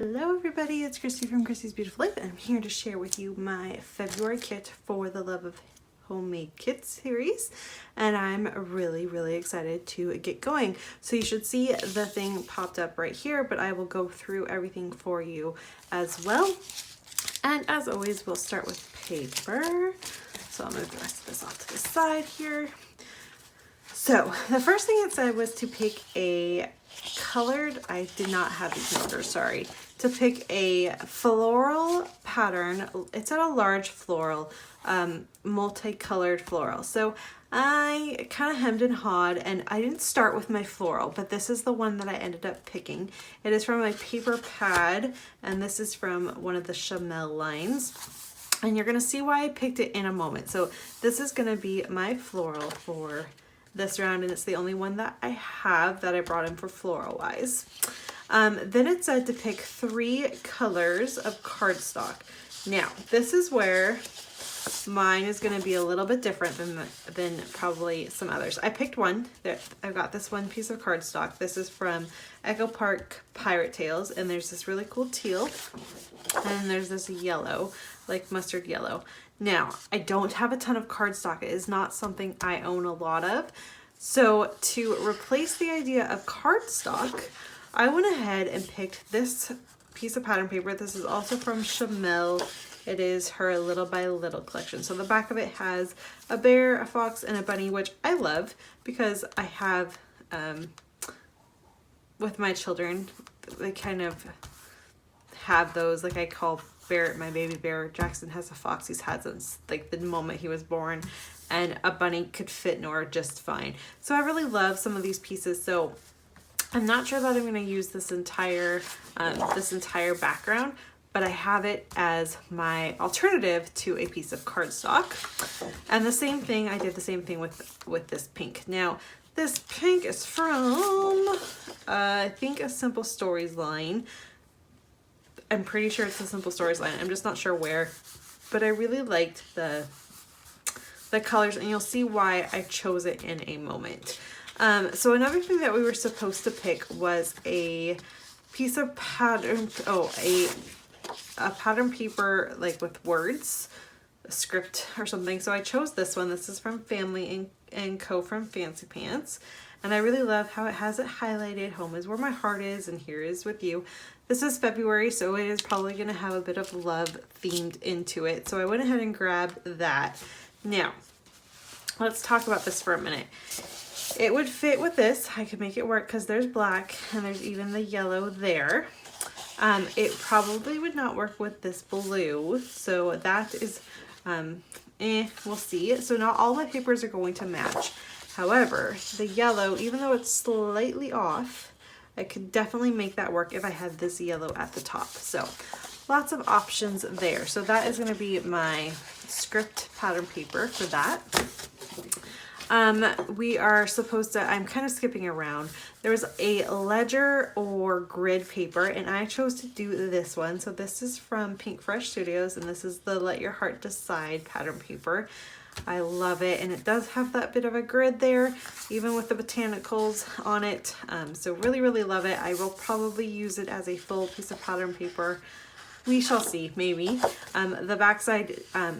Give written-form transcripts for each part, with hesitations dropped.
Hello everybody, it's Christy from Christy's Beautiful Life, and I'm here to share with you my February kit for the Love of Homemade Kits series, and I'm really excited to get going. So you should see the thing popped up right here, but I will go through everything for you as well. And as always, we'll start with paper. So I'll move the rest of this off to the side here. So the first thing it said was to pick a colored, I did not have these in order, sorry, to pick a floral pattern. It's a large floral, multicolored floral. So I kind of hemmed and hawed, and I didn't start with my floral, but this is the one that I ended up picking. It is from my paper pad, and this is from one of the Chamel lines. And you're gonna see why I picked it in a moment. So this is gonna be my floral for this round, and it's the only one that I have that I brought in for floral wise. Then it said to pick 3 colors of cardstock. Now this is where mine is going to be a little bit different than probably some others. I picked one that I've got this one piece of cardstock. This is from Echo Park Pirate Tales, and there's this really cool teal, and there's this yellow, like mustard yellow. Now, I don't have a ton of cardstock. It is not something I own a lot of. So to replace the idea of cardstock, I went ahead and picked this piece of pattern paper. This is also from Chamel. It is her Little by Little collection. So the back of it has a bear, a fox, and a bunny, which I love because I have, with my children, they kind of have those, like I call Barrett my baby bear. Jackson has a fox he's had since like the moment he was born, and a bunny could fit Nora just fine. So I really love some of these pieces. So I'm not sure that I'm going to use this entire background, but I have it as my alternative to a piece of cardstock. And the same thing, I did the same thing with this pink. Now this pink is from I think a Simple Stories line. I'm pretty sure it's a Simple Stories line. I'm just not sure where, but I really liked the colors, and you'll see why I chose it in a moment. So another thing that we were supposed to pick was a piece of pattern, a pattern paper like with words, a script or something. So I chose this one. This is from Family and Co. from Fancy Pants. And I really love how it has it highlighted. Home is where my heart is, and here is with you. This is February, so it is probably going to have a bit of love themed into it. So I went ahead and grabbed that. Now, let's talk about this for a minute. It would fit with this. I could make it work because there's black and there's even the yellow there. It probably would not work with this blue, so that is, we'll see. So not all my papers are going to match. However, the yellow, even though it's slightly off, I could definitely make that work if I had this yellow at the top. So lots of options there. So that is going to be my script pattern paper for that. We are supposed to, I'm kind of skipping around. There was a ledger or grid paper, and I chose to do this one. So this is from Pink Fresh Studios, and this is the Let Your Heart Decide pattern paper. I love it, and it does have that bit of a grid there, even with the botanicals on it. So really love it. I will probably use it as a full piece of pattern paper. We shall see, maybe. The back side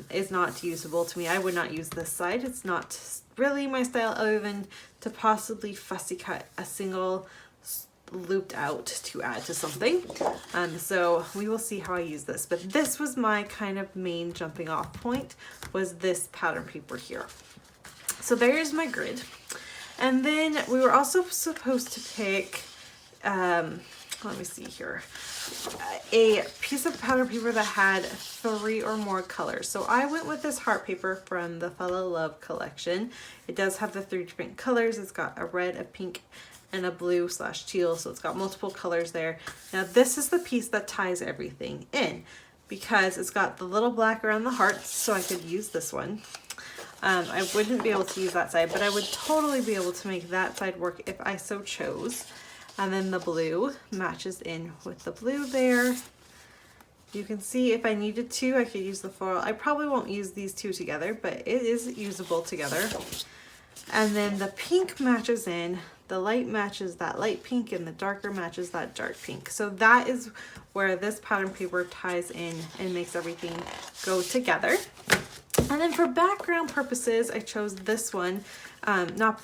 is not usable to me. I would not use this side. It's not really my style, other than to possibly fussy cut a single looped out to add to something. So we will see how I use this, but this was my kind of main jumping off point, was this pattern paper here. So there's my grid. And then we were also supposed to pick, let me see here, a piece of pattern paper that had 3 or more colors. So I went with this heart paper from the Fellow Love collection. It does have the 3 different colors. It's got a red, a pink, and a blue/teal, so it's got multiple colors there. Now this is the piece that ties everything in, because it's got the little black around the hearts, so I could use this one. I wouldn't be able to use that side, but I would totally be able to make that side work if I so chose. And then the blue matches in with the blue there. You can see if I needed to, I could use the floral. I probably won't use these two together, but it is usable together. And then the pink matches in the light matches that light pink and the darker matches that dark pink. So that is where this pattern paper ties in and makes everything go together. And then for background purposes, I chose this one, not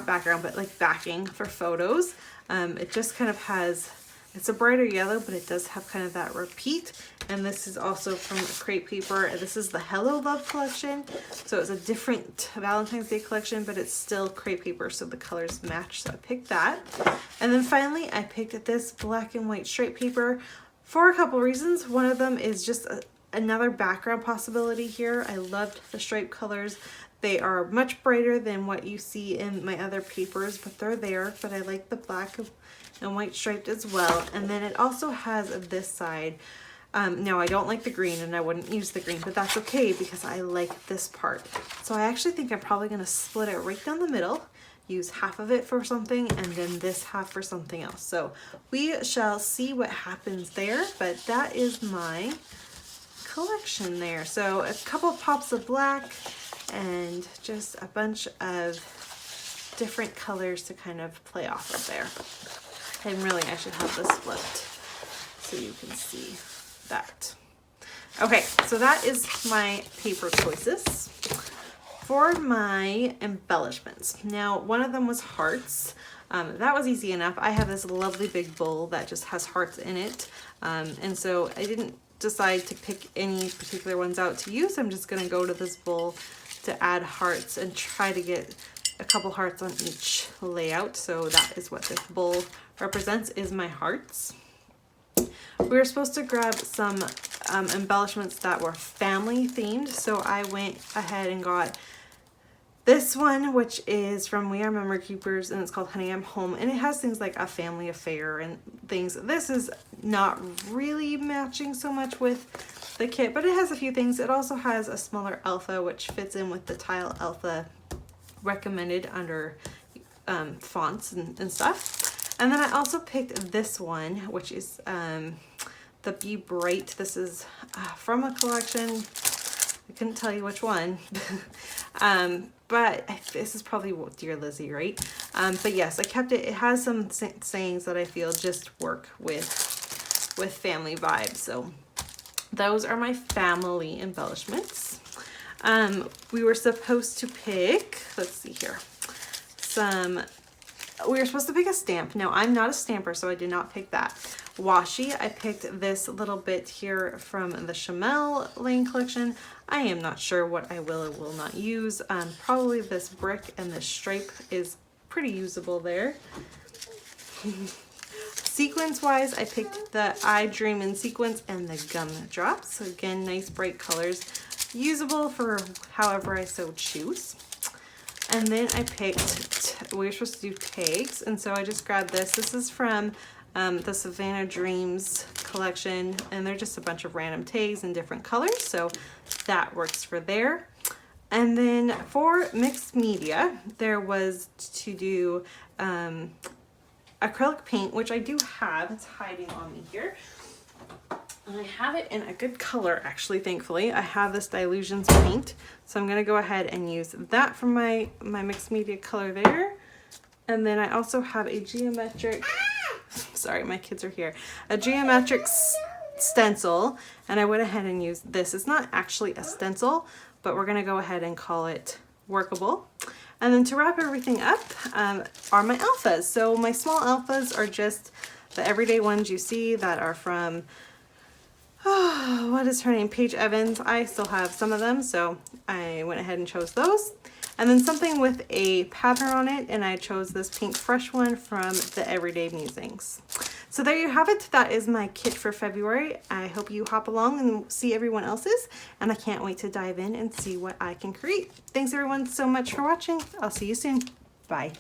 background, but like backing for photos. It just kind of has, it's a brighter yellow, but it does have kind of that repeat. And this is also from Crate Paper. This is the Hello Love collection. So it's a different Valentine's Day collection, but it's still Crate Paper, so the colors match. So I picked that. And then finally, I picked this black and white stripe paper for a couple reasons. One of them is just another background possibility here. I loved the stripe colors. They are much brighter than what you see in my other papers, but they're there. But I like the black and white striped as well. And then it also has this side. Now I don't like the green and I wouldn't use the green, but that's okay because I like this part. So I actually think I'm probably gonna split it right down the middle, use half of it for something and then this half for something else. So we shall see what happens there, but that is my collection there. So a couple of pops of black and just a bunch of different colors to kind of play off of there. And really I should have this flipped so you can see that. Okay, so that is my paper choices. For my embellishments, now one of them was hearts. That was easy enough. I have this lovely big bowl that just has hearts in it, and so I didn't decide to pick any particular ones out to use. I'm just gonna go to this bowl to add hearts and try to get a couple hearts on each layout. So that is what this bowl represents, is my hearts. We were supposed to grab some embellishments that were family themed, so I went ahead and got this one, which is from We Are Memory Keepers, and it's called Honey I'm Home, and it has things like a family affair and things. This is not really matching so much with the kit, but it has a few things. It also has a smaller Elsa, which fits in with the Tile Elsa recommended under fonts and stuff. And then I also picked this one, which is the Be Bright. This is from a collection. I couldn't tell you which one. But this is probably Dear Lizzie, right? But yes, I kept it. It has some sayings that I feel just work with family vibes. So those are my family embellishments. We were supposed to pick, let's see here, we were supposed to pick a stamp. Now, I'm not a stamper, so I did not pick that. Washi, I picked this little bit here from the Chamel Lane collection. I am not sure what I will or will not use. Probably this brick and this stripe is pretty usable there. Sequence-wise, I picked the I Dream in Sequence and the Gumdrops. So again, nice bright colors, usable for however I so choose. And then I picked, we were supposed to do tags, and so I just grabbed this. This is from the Savannah Dreams collection, and they're just a bunch of random tags in different colors, so that works for there. And then for mixed media, there was to do acrylic paint, which I do have. It's hiding on me here. And I have it in a good color, actually, thankfully. I have this Dylusions paint, so I'm going to go ahead and use that for my mixed media color there. And then I also have a geometric, sorry, my kids are here, a geometric stencil, and I went ahead and used this. It's not actually a stencil, but we're going to go ahead and call it workable. And then to wrap everything up are my alphas. So my small alphas are just the everyday ones you see that are from, oh, what is her name? Paige Evans. I still have some of them, so I went ahead and chose those. And then something with a pattern on it, and I chose this pink fresh one from the Everyday Musings. So there you have it. That is my kit for February. I hope you hop along and see everyone else's, and I can't wait to dive in and see what I can create. Thanks everyone so much for watching. I'll see you soon. Bye.